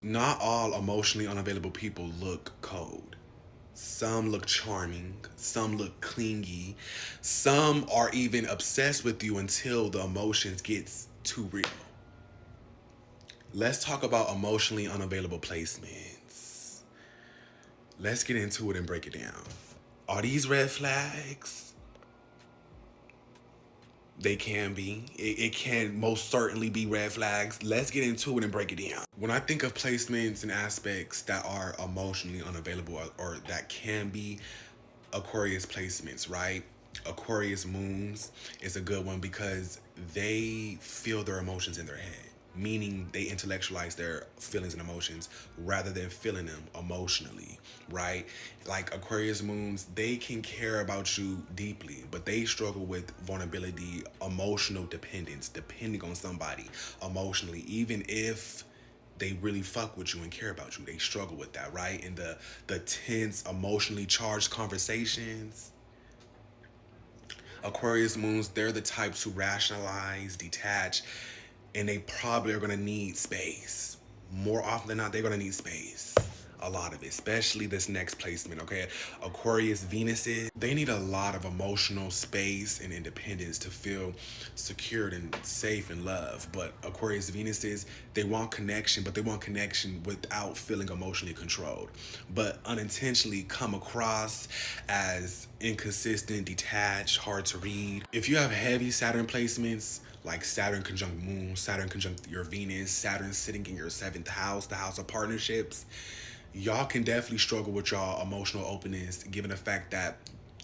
Not all emotionally unavailable people look cold. Some look charming, some look clingy, some are even obsessed with you until the emotions gets too real. Let's talk about emotionally unavailable placements. Let's get into it and break it down. Are these red flags? They can be. It can most certainly be red flags. Let's get into it and break it down. When I think of placements and aspects that are emotionally unavailable or that can be Aquarius placements, right? Aquarius moons is a good one because they feel their emotions in their head, meaning they intellectualize their feelings and emotions rather than feeling them emotionally, right? Like Aquarius moons, they can care about you deeply, but they struggle with vulnerability, emotional dependence, depending on somebody emotionally, even if they really fuck with you and care about you. They struggle with that, right? In the tense, emotionally charged conversations. Aquarius moons, they're the type to rationalize, detach, and they probably are gonna need space. More often than not, they're gonna need space. A lot of it, especially this next placement, okay? Aquarius Venuses, they need a lot of emotional space and independence to feel secured and safe and loved. But Aquarius Venuses, they want connection, but they want connection without feeling emotionally controlled. But unintentionally come across as inconsistent, detached, hard to read. If you have heavy Saturn placements, like Saturn conjunct Moon, Saturn conjunct your Venus, Saturn sitting in your seventh house, the house of partnerships, y'all can definitely struggle with y'all emotional openness given the fact that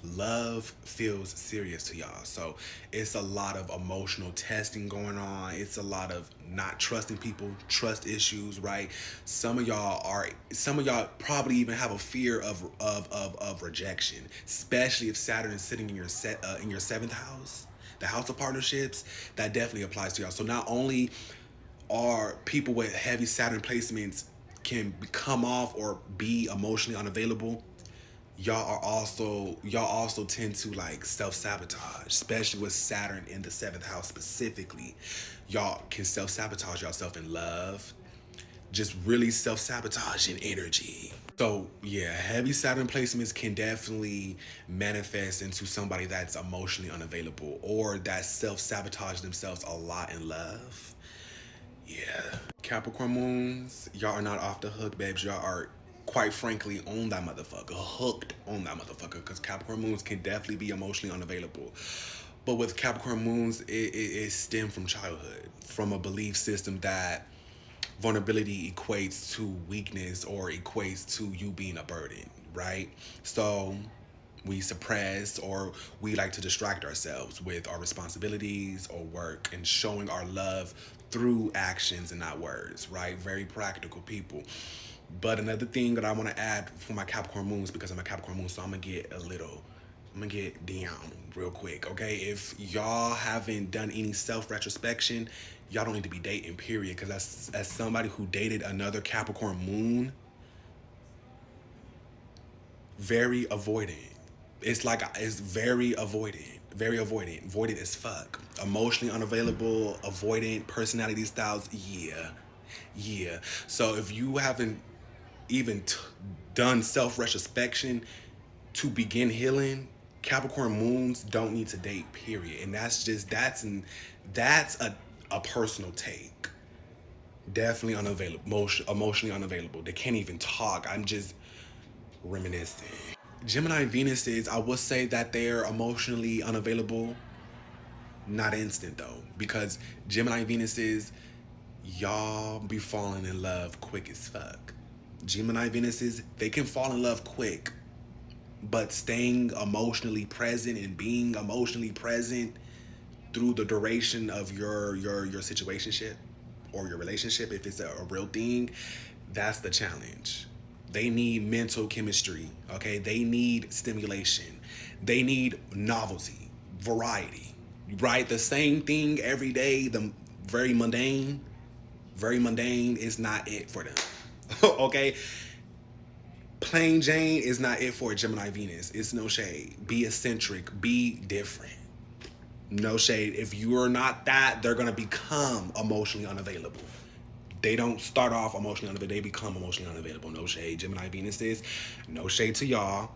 love feels serious to y'all. So it's a lot of emotional testing going on. It's a lot of not trusting people, trust issues, right? Some of y'all probably even have a fear of rejection, especially if Saturn is sitting in your seventh house, the house of partnerships. That definitely applies to y'all. So not only are people with heavy Saturn placements can come off or be emotionally unavailable, y'all also tend to like self-sabotage, especially with Saturn in the seventh house specifically. Y'all can self-sabotage yourself in love, just really self-sabotaging energy. So yeah, heavy Saturn placements can definitely manifest into somebody that's emotionally unavailable or that self-sabotage themselves a lot in love. Yeah. Capricorn moons, y'all are not off the hook, babes. Y'all are, quite frankly, on that motherfucker. Hooked on that motherfucker. Because Capricorn moons can definitely be emotionally unavailable. But with Capricorn moons, it stems from childhood, from a belief system that vulnerability equates to weakness or equates to you being a burden, right? So we suppress or we like to distract ourselves with our responsibilities or work and showing our love through actions and not words, right? Very practical people. But another thing that I want to add for my Capricorn moons, because I'm a Capricorn moon, so I'm gonna get down real quick, okay? If y'all haven't done any self retrospection, y'all don't need to be dating, period. Because as somebody who dated another Capricorn moon, very avoidant. It's like it's very avoidant, voided as fuck. Emotionally unavailable, avoidant personality styles. Yeah, yeah. So if you haven't even done self retrospection to begin healing, Capricorn moons don't need to date. Period. And that's a personal take. Definitely unavailable, emotionally unavailable. They can't even talk. I'm just reminiscing. Gemini Venuses, I would say that they're emotionally unavailable. Not instant though, because Gemini Venuses, y'all be falling in love quick as fuck. Gemini Venuses, they can fall in love quick, but staying emotionally present and being emotionally present through the duration of your situationship or your relationship, if it's a real thing, that's the challenge. They need mental chemistry, okay? They need stimulation. They need novelty, variety, right? The same thing every day, the very mundane, very mundane is not it for them. Okay? Plain Jane is not it for a Gemini Venus. It's no shade. Be eccentric, be different. No shade. If you're not that, they're gonna become emotionally unavailable. They don't start off emotionally unavailable. They become emotionally unavailable. No shade. Gemini Venuses, no shade to y'all.